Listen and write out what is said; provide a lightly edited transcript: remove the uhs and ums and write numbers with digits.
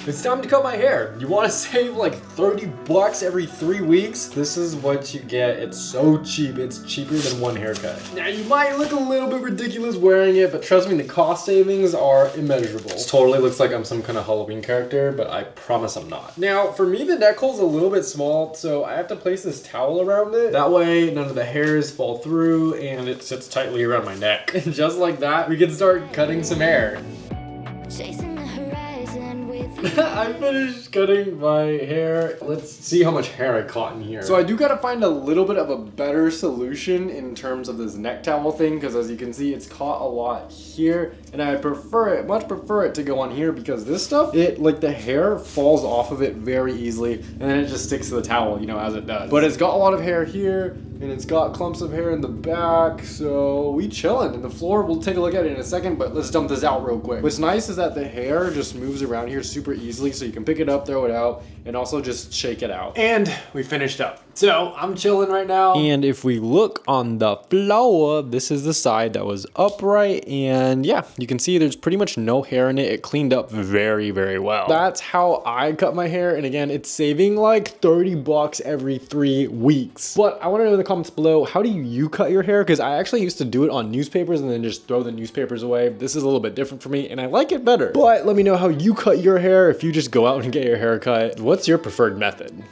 It's time to cut my hair. You want to save like 30 bucks every 3 weeks? This is what you get. It's so cheap. It's cheaper than one haircut. Now you might look a little bit ridiculous wearing it, but trust me, the cost savings are immeasurable. This totally looks like I'm some kind of Halloween character, but I promise I'm not. Now, for me, the neck hole's a little bit small, so I have to place this towel around it. That way, none of the hairs fall through and it sits tightly around my neck. And just like that, we can start cutting some hair. Chasing the horizon with you. I finished cutting my hair. Let's see how much hair I caught in here. So I do gotta find a little bit of a better solution in terms of this neck towel thing, because as you can see, it's caught a lot here, and I much prefer it to go on here, because this stuff, like the hair falls off of it very easily, and then it just sticks to the towel, you know, as it does. But it's got a lot of hair here, and it's got clumps of hair in the back, so we chillin'. And the floor, we'll take a look at it in a second, but let's dump this out real quick. What's nice is that the hair just moves around here super easily, so you can pick it up, throw it out, and also just shake it out. And we finished up. So I'm chilling right now. And if we look on the floor, this is the side that was upright, and yeah, you can see there's pretty much no hair in it. It cleaned up very, very well. That's how I cut my hair, and again, it's saving like 30 bucks every 3 weeks. But I want to know in the comments below, how do you cut your hair? Because I actually used to do it on newspapers and then just throw the newspapers away. This is a little bit different for me, and I like it better. But let me know how you cut your hair if you just go out and get your hair cut. What's your preferred method?